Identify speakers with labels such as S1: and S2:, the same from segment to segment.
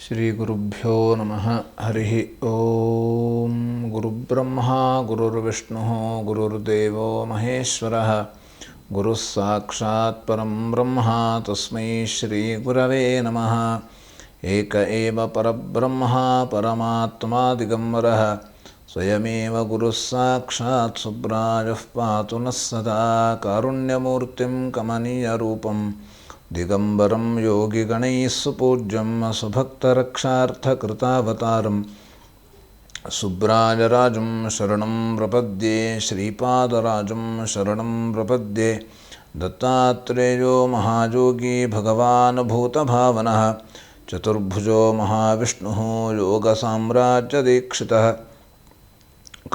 S1: ಶ್ರೀಗುರುಭ್ಯೋ ನಮಃ. ಹರಿ ಓಂ. ಗುರುಬ್ರಹ್ಮ ಗುರುರ್ವಿಷ್ಣುಃ ಗುರುರ್ದೇವೋ ಮಹೇಶ್ವರಃ. ಗುರುಃ ಸಾಕ್ಷಾತ್ ಪರಂ ಬ್ರಹ್ಮ ತಸ್ಮೈ ಶ್ರೀ ಗುರವೇ ನಮಃ. ಏಕ ಏವ ಪರಬ್ರಹ್ಮ ಪರಮಾತ್ಮಾ ದಿಗಂಬರಃ. ಸ್ವಯಮೇವ ಗುರುಃ ಸಾಕ್ಷಾತ್ ಸುಬ್ರಾಯಃ ಪಾತು ನಃ ಸದಾ. ಕಾರುಣ್ಯಮೂರ್ತಿಂ ಕಮನೀಯರೂಪಂ ದಿಗಂಬರಂ ಯೋಗಿಗಣೈಃ ಸುಪೂಜ್ಯಂ ಸುಭಕ್ತರಕ್ಷಾರ್ಥಕೃತಾವತಾರಂ ಸುಬ್ರಾಯರಾಜಂ ಶರಣಂ ಪ್ರಪದ್ಯೆ. ಶ್ರೀಪಾದರಾಜಂ ಶರಣಂ ಪ್ರಪದ್ಯೆ. ದತ್ತಾತ್ರೇಯೋ ಮಹಾಯೋಗಿ ಭಗವಾನ್ ಭೂತಭಾವನಃ. ಚತುರ್ಭುಜೋ ಮಹಾವಿಷ್ಣುಃ ಯೋಗಸಾಮ್ರಾಜ್ಯದೀಕ್ಷಿತಃ.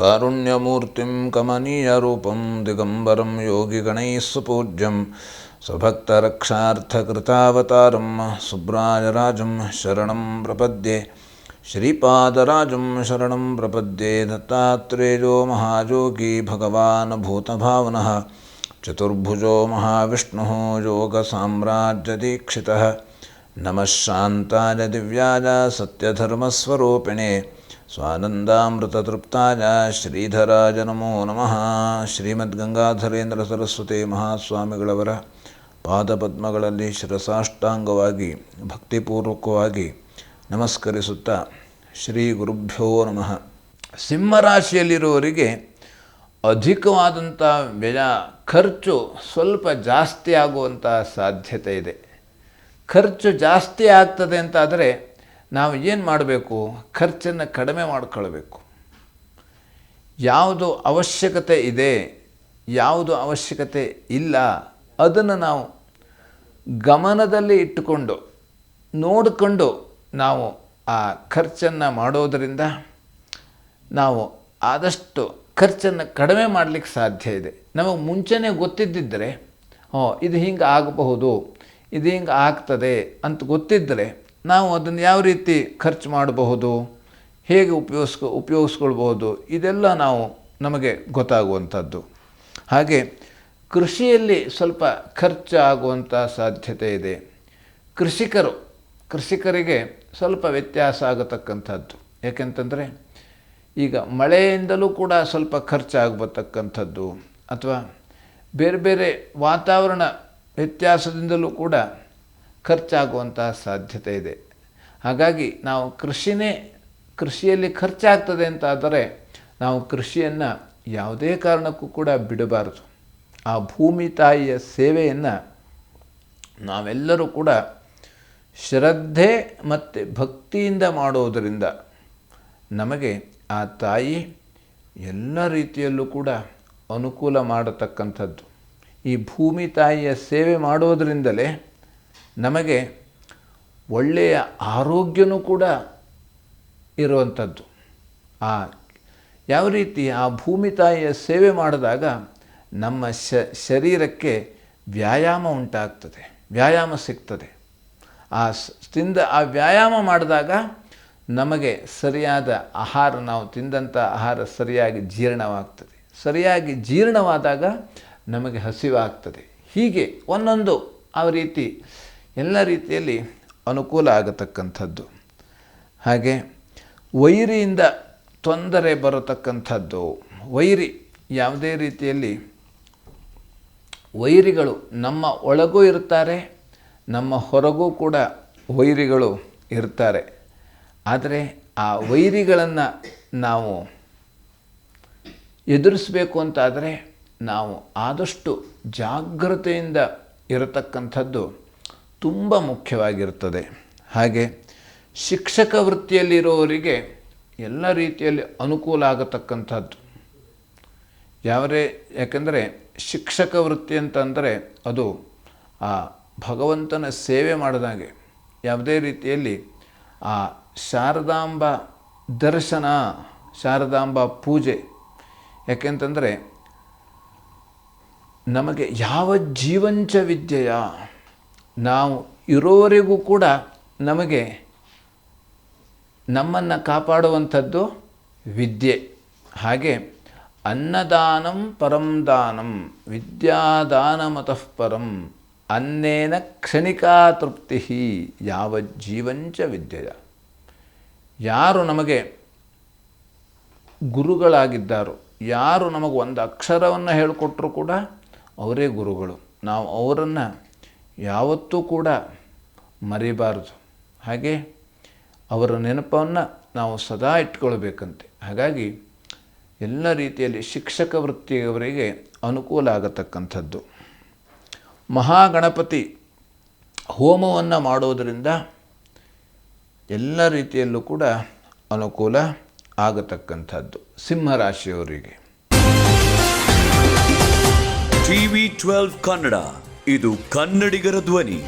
S1: ಕಾರುಣ್ಯಮೂರ್ತಿಂ ಕಮನೀಯರೂಪಂ ದಿಗಂಬರಂ ಯೋಗಿಗಣೈಃ ಸುಪೂಜ್ಯಂ ಸ್ವಭಕ್ತರಕ್ಷಾರ್ಥಕೃತಾವತಾರಂ ಸುಬ್ರಾಯರಾಜಂ ಶರಣಂ ಪ್ರಪದ್ಯೆ. ಶ್ರೀಪಾದರಾಜಂ ಶರಣಂ ಪ್ರಪದ್ಯೆ. ದತ್ತಾತ್ರೇಯೋ ಮಹಾಯೋಗಿ ಭಗವಾನ್ ಭೂತಭಾವನಃ. ಚತುರ್ಭುಜೋ ಮಹಾವಿಷ್ಣುಃ ಯೋಗಸಾಮ್ರಾಜ್ಯದೀಕ್ಷಿತಃ. ನಮಃ ಶಾಂತಾಯ ದಿವ್ಯಾಯ ಸತ್ಯಧರ್ಮಸ್ವರೂಪಿಣೆ ಸ್ವಾನಂದಾಮೃತತೃಪ್ತಾಯ ಶ್ರೀಧರಾಯ ನಮೋ ನಮಃ. ಶ್ರೀಮದ್ಗಂಗಾಧರೇಂದ್ರ ಸರಸ್ವತಿ ಮಹಾಸ್ವಾಮಿಗಳವರ ಪಾದಪದ್ಮಗಳಲ್ಲಿ ಶಿರಸಾಷ್ಟಾಂಗವಾಗಿ ಭಕ್ತಿಪೂರ್ವಕವಾಗಿ ನಮಸ್ಕರಿಸುತ್ತಾ ಶ್ರೀ ಗುರುಭ್ಯೋ ನಮಃ. ಸಿಂಹರಾಶಿಯಲ್ಲಿರುವವರಿಗೆ ಅಧಿಕವಾದಂಥ ವ್ಯಯ ಖರ್ಚು ಸ್ವಲ್ಪ ಜಾಸ್ತಿ ಆಗುವಂಥ ಸಾಧ್ಯತೆ ಇದೆ. ಖರ್ಚು ಜಾಸ್ತಿ ಆಗ್ತದೆ ಅಂತಾದರೆ ನಾವು ಏನು ಮಾಡಬೇಕು? ಖರ್ಚನ್ನು ಕಡಿಮೆ ಮಾಡಿಕೊಳ್ಬೇಕು. ಯಾವುದು ಅವಶ್ಯಕತೆ ಇದೆ, ಯಾವುದು ಅವಶ್ಯಕತೆ ಇಲ್ಲ, ಅದನ್ನು ನಾವು ಗಮನದಲ್ಲಿ ಇಟ್ಟುಕೊಂಡು ನೋಡಿಕೊಂಡು ನಾವು ಆ ಖರ್ಚನ್ನು ಮಾಡೋದರಿಂದ ನಾವು ಆದಷ್ಟು ಖರ್ಚನ್ನು ಕಡಿಮೆ ಮಾಡಲಿಕ್ಕೆ ಸಾಧ್ಯ ಇದೆ. ನಮಗೆ ಮುಂಚೆನೇ ಗೊತ್ತಿದ್ದಿದ್ದರೆ ಇದು ಹಿಂಗೆ ಆಗಬಹುದು, ಇದು ಹಿಂಗೆ ಆಗ್ತದೆ ಅಂತ ಗೊತ್ತಿದ್ದರೆ ನಾವು ಅದನ್ನು ಯಾವ ರೀತಿ ಖರ್ಚು ಮಾಡಬಹುದು, ಹೇಗೆ ಉಪಯೋಗಿಸ್ಕೊಳ್ಬಹುದು, ಇದೆಲ್ಲ ನಮಗೆ ಗೊತ್ತಾಗುವಂಥದ್ದು. ಹಾಗೆ ಕೃಷಿಯಲ್ಲಿ ಸ್ವಲ್ಪ ಖರ್ಚು ಆಗುವಂಥ ಸಾಧ್ಯತೆ ಇದೆ. ಕೃಷಿಕರಿಗೆ ಸ್ವಲ್ಪ ವ್ಯತ್ಯಾಸ ಆಗತಕ್ಕಂಥದ್ದು. ಯಾಕೆಂತಂದರೆ ಈಗ ಮಳೆಯಿಂದಲೂ ಕೂಡ ಸ್ವಲ್ಪ ಖರ್ಚಾಗತಕ್ಕಂಥದ್ದು ಅಥವಾ ಬೇರೆ ಬೇರೆ ವಾತಾವರಣ ವ್ಯತ್ಯಾಸದಿಂದಲೂ ಕೂಡ ಖರ್ಚಾಗುವಂಥ ಸಾಧ್ಯತೆ ಇದೆ. ಹಾಗಾಗಿ ನಾವು ಕೃಷಿಯಲ್ಲಿ ಖರ್ಚಾಗ್ತದೆ ಅಂತಾದರೆ ನಾವು ಕೃಷಿಯನ್ನು ಯಾವುದೇ ಕಾರಣಕ್ಕೂ ಕೂಡ ಬಿಡಬಾರದು. ಆ ಭೂಮಿ ತಾಯಿಯ ಸೇವೆಯನ್ನು ನಾವೆಲ್ಲರೂ ಕೂಡ ಶ್ರದ್ಧೆ ಮತ್ತು ಭಕ್ತಿಯಿಂದ ಮಾಡೋದರಿಂದ ನಮಗೆ ಆ ತಾಯಿ ಎಲ್ಲ ರೀತಿಯಲ್ಲೂ ಕೂಡ ಅನುಕೂಲ ಮಾಡತಕ್ಕಂಥದ್ದು. ಈ ಭೂಮಿ ತಾಯಿಯ ಸೇವೆ ಮಾಡೋದರಿಂದಲೇ ನಮಗೆ ಒಳ್ಳೆಯ ಆರೋಗ್ಯನೂ ಕೂಡ ಇರುವಂಥದ್ದು. ಯಾವ ರೀತಿ ಆ ಭೂಮಿ ತಾಯಿಯ ಸೇವೆ ಮಾಡಿದಾಗ ನಮ್ಮ ಶರೀರಕ್ಕೆ ವ್ಯಾಯಾಮ ಉಂಟಾಗ್ತದೆ, ವ್ಯಾಯಾಮ ಸಿಗ್ತದೆ. ಆ ವ್ಯಾಯಾಮ ಮಾಡಿದಾಗ ನಮಗೆ ಸರಿಯಾದ ಆಹಾರ, ನಾವು ತಿಂದಂಥ ಆಹಾರ ಸರಿಯಾಗಿ ಜೀರ್ಣವಾಗ್ತದೆ. ಸರಿಯಾಗಿ ಜೀರ್ಣವಾದಾಗ ನಮಗೆ ಹಸಿವಾಗ್ತದೆ. ಹೀಗೆ ಒಂದೊಂದು ಆ ರೀತಿ ಎಲ್ಲ ರೀತಿಯಲ್ಲಿ ಅನುಕೂಲ ಆಗತಕ್ಕಂಥದ್ದು. ಹಾಗೆ ವೈರಿಯಿಂದ ತೊಂದರೆ ಬರತಕ್ಕಂಥದ್ದು. ಯಾವುದೇ ರೀತಿಯಲ್ಲಿ ವೈರಿಗಳು ನಮ್ಮ ಒಳಗೂ ಇರ್ತಾರೆ, ನಮ್ಮ ಹೊರಗೂ ಕೂಡ ವೈರಿಗಳು ಇರ್ತಾರೆ. ಆದರೆ ಆ ವೈರಿಗಳನ್ನು ನಾವು ಎದುರಿಸಬೇಕು ಅಂತಾದರೆ ನಾವು ಆದಷ್ಟು ಜಾಗ್ರತೆಯಿಂದ ಇರತಕ್ಕಂಥದ್ದು ತುಂಬ ಮುಖ್ಯವಾಗಿರ್ತದೆ. ಹಾಗೆ ಶಿಕ್ಷಕ ವೃತ್ತಿಯಲ್ಲಿರುವವರಿಗೆ ಎಲ್ಲ ರೀತಿಯಲ್ಲಿ ಅನುಕೂಲ ಆಗತಕ್ಕಂಥದ್ದು. ಯಾಕೆಂದರೆ ಶಿಕ್ಷಕ ವೃತ್ತಿ ಅಂತಂದರೆ ಅದು ಆ ಭಗವಂತನ ಸೇವೆ ಮಾಡಿದಾಗೆ. ಯಾವುದೇ ರೀತಿಯಲ್ಲಿ ಆ ಶಾರದಾಂಬ ದರ್ಶನ, ಶಾರದಾಂಬ ಪೂಜೆ. ಯಾಕೆಂತಂದರೆ ನಮಗೆ ಯಾವ ಜೀವಂಚ ವಿದ್ಯೆಯ ನಾವು ಇರೋವರೆಗೂ ಕೂಡ ನಮ್ಮನ್ನು ಕಾಪಾಡುವಂಥದ್ದು ವಿದ್ಯೆ. ಹಾಗೆ ಅನ್ನದಾನಂ ಪರಂ ದಾನಂ ವಿದ್ಯಾದಾನಮತಃ ಪರಂ ಅನ್ನೇನ ಕ್ಷಣಿಕಾ ತೃಪ್ತಿ ಯಾವಜ್ಜೀವಂಚ ವಿದ್ಯೆಯ. ಯಾರು ನಮಗೆ ಗುರುಗಳಾಗಿದ್ದಾರೋ, ಯಾರು ನಮಗೆ ಒಂದು ಅಕ್ಷರವನ್ನು ಹೇಳಿಕೊಟ್ರೂ ಕೂಡ ಅವರೇ ಗುರುಗಳು. ನಾವು ಅವರನ್ನು ಯಾವತ್ತೂ ಕೂಡ ಮರಿಬಾರದು. ಹಾಗೆ ಅವರ ನೆನಪನ್ನು ನಾವು ಸದಾ ಇಟ್ಕೊಳ್ಬೇಕಂತೆ. ಹಾಗಾಗಿ ಎಲ್ಲ ರೀತಿಯಲ್ಲಿ ಶಿಕ್ಷಕ ವೃತ್ತಿಯವರಿಗೆ ಅನುಕೂಲ ಆಗತಕ್ಕಂಥದ್ದು. ಮಹಾಗಣಪತಿ ಹೋಮವನ್ನು ಮಾಡೋದರಿಂದ ಎಲ್ಲ ರೀತಿಯಲ್ಲೂ ಕೂಡ ಅನುಕೂಲ ಆಗತಕ್ಕಂಥದ್ದು ಸಿಂಹರಾಶಿಯವರಿಗೆ.
S2: TV12 ಕನ್ನಡ, ಇದು ಕನ್ನಡಿಗರ ಧ್ವನಿ.